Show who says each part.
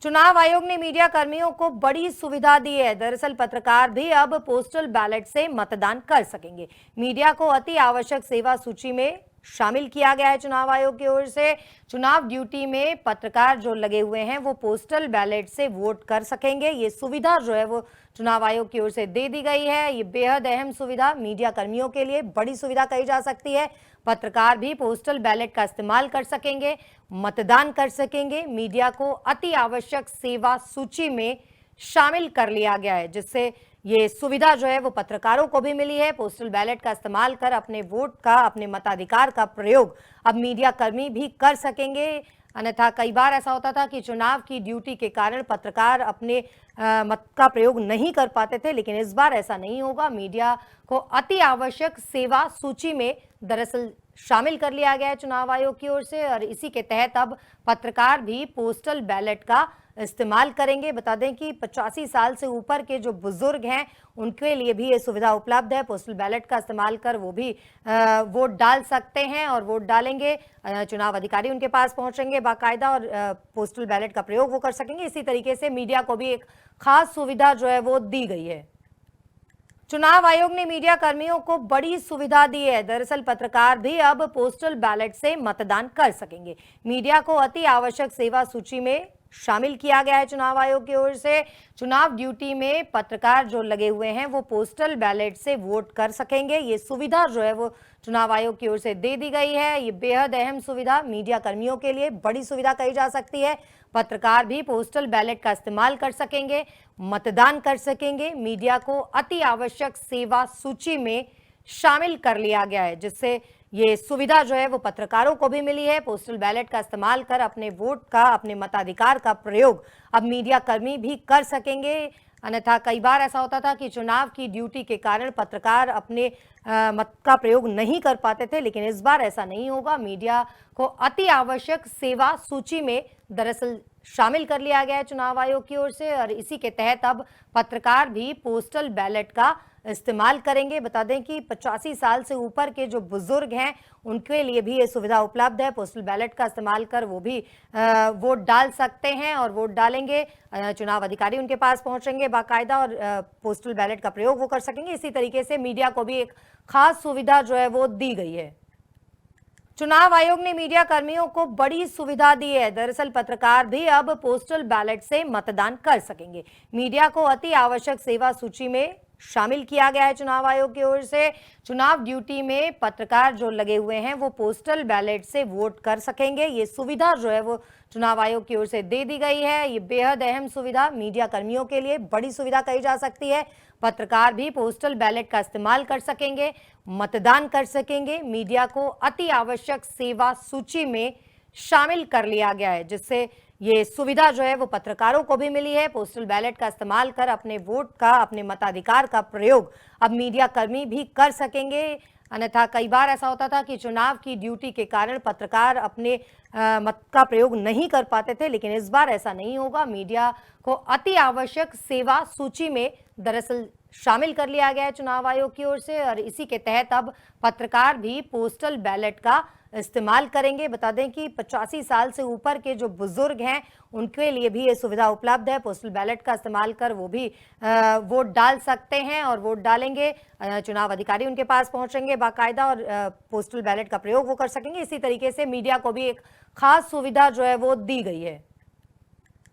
Speaker 1: चुनाव आयोग ने मीडिया कर्मियों को बड़ी सुविधा दी है। दरअसल पत्रकार भी अब पोस्टल बैलेट से मतदान कर सकेंगे। मीडिया को अति आवश्यक सेवा सूची में शामिल किया गया है। चुनाव आयोग की ओर से चुनाव ड्यूटी में पत्रकार जो लगे हुए हैं वो पोस्टल बैलेट से वोट कर सकेंगे। ये सुविधा जो है वो चुनाव आयोग की ओर से दे दी गई है। ये बेहद अहम सुविधा मीडिया कर्मियों के लिए बड़ी सुविधा कही जा सकती है। पत्रकार भी पोस्टल बैलेट का इस्तेमाल कर सकेंगे, मतदान कर सकेंगे। मीडिया को अति आवश्यक सेवा सूची में शामिल कर लिया गया है, जिससे ये सुविधा जो है वो पत्रकारों को भी मिली है। पोस्टल बैलेट का इस्तेमाल कर अपने वोट का, अपने मताधिकार का प्रयोग अब मीडिया कर्मी भी कर सकेंगे। अन्यथा कई बार ऐसा होता था कि चुनाव की ड्यूटी के कारण पत्रकार अपने मत का प्रयोग नहीं कर पाते थे, लेकिन इस बार ऐसा नहीं होगा। मीडिया को अति आवश्यक सेवा सूची में दरअसल शामिल कर लिया गया है चुनाव आयोग की ओर से, और इसी के तहत अब पत्रकार भी पोस्टल बैलेट का इस्तेमाल करेंगे। बता दें कि 85 साल से ऊपर के जो बुजुर्ग हैं उनके लिए भी ये सुविधा उपलब्ध है। पोस्टल बैलेट का इस्तेमाल कर वो भी वोट डाल सकते हैं और वोट डालेंगे। चुनाव अधिकारी उनके पास पहुंचेंगे बाकायदा और पोस्टल बैलेट का प्रयोग वो कर सकेंगे। इसी तरीके से मीडिया को भी एक खास सुविधा जो है वो दी गई है। चुनाव आयोग ने मीडिया कर्मियों को बड़ी सुविधा दी है। दरअसल पत्रकार भी अब पोस्टल बैलेट से मतदान कर सकेंगे। मीडिया को अति आवश्यक सेवा सूची में शामिल किया गया है चुनाव आयोग की ओर से। चुनाव ड्यूटी में पत्रकार जो लगे हुए हैं वो पोस्टल बैलेट से वोट कर सकेंगे। ये सुविधा जो है वो चुनाव आयोग की ओर से दे दी गई है। ये बेहद अहम सुविधा मीडिया कर्मियों के लिए बड़ी सुविधा कही जा सकती है। पत्रकार भी पोस्टल बैलेट का इस्तेमाल कर सकेंगे, मतदान कर सकेंगे। मीडिया को अति आवश्यक सेवा सूची में शामिल कर लिया गया है, जिससे ये सुविधा जो है वो पत्रकारों को भी मिली है। पोस्टल बैलेट का इस्तेमाल कर अपने वोट का, अपने मताधिकार का प्रयोग अब मीडिया कर्मी भी कर सकेंगे। अन्यथा कई बार ऐसा होता था कि चुनाव की ड्यूटी के कारण पत्रकार अपने मत का प्रयोग नहीं कर पाते थे, लेकिन इस बार ऐसा नहीं होगा। मीडिया को अति आवश्यक सेवा सूची में दरअसल शामिल कर लिया गया है चुनाव आयोग की ओर से, और इसी के तहत अब पत्रकार भी पोस्टल बैलेट का इस्तेमाल करेंगे। बता दें कि 85 साल से ऊपर के जो बुजुर्ग हैं उनके लिए भी ये सुविधा उपलब्ध है। पोस्टल बैलेट का इस्तेमाल कर वो भी वोट डाल सकते हैं और वोट डालेंगे। चुनाव अधिकारी उनके पास पहुंचेंगे बाकायदा और पोस्टल बैलेट का प्रयोग वो कर सकेंगे। इसी तरीके से मीडिया को भी एक खास सुविधा जो है वो दी गई है। चुनाव आयोग ने मीडिया कर्मियों को बड़ी सुविधा दी है। दरअसल पत्रकार भी अब पोस्टल बैलेट से मतदान कर सकेंगे। मीडिया को अति आवश्यक सेवा सूची में शामिल किया गया है चुनाव आयोग की ओर से। चुनाव ड्यूटी में पत्रकार जो लगे हुए हैं वो पोस्टल बैलेट से वोट कर सकेंगे। ये सुविधा जो है वो चुनाव आयोग की ओर से दे दी गई है। ये बेहद अहम सुविधा मीडिया कर्मियों के लिए बड़ी सुविधा कही जा सकती है। पत्रकार भी पोस्टल बैलेट का इस्तेमाल कर सकेंगे, मतदान कर सकेंगे। मीडिया को अति आवश्यक सेवा सूची में शामिल कर लिया गया है, जिससे ये सुविधा जो है वो पत्रकारों को भी मिली है। पोस्टल बैलेट का इस्तेमाल कर अपने वोट का, अपने मताधिकार का प्रयोग अब मीडिया कर्मी भी कर सकेंगे। अन्यथा कई बार ऐसा होता था कि चुनाव की ड्यूटी के कारण पत्रकार अपने मत का प्रयोग नहीं कर पाते थे, लेकिन इस बार ऐसा नहीं होगा। मीडिया को अति आवश्यक सेवा सूची में दरअसल शामिल कर लिया गया है चुनाव आयोग की ओर से, और इसी के तहत अब पत्रकार भी पोस्टल बैलेट का इस्तेमाल करेंगे। बता दें कि 85 साल से ऊपर के जो बुजुर्ग हैं उनके लिए भी ये सुविधा उपलब्ध है। पोस्टल बैलेट का इस्तेमाल कर वो भी वोट डाल सकते हैं और वोट डालेंगे। चुनाव अधिकारी उनके पास पहुंचेंगे बाकायदा और पोस्टल बैलेट का प्रयोग वो कर सकेंगे। इसी तरीके से मीडिया को भी एक खास सुविधा जो है वो दी गई है।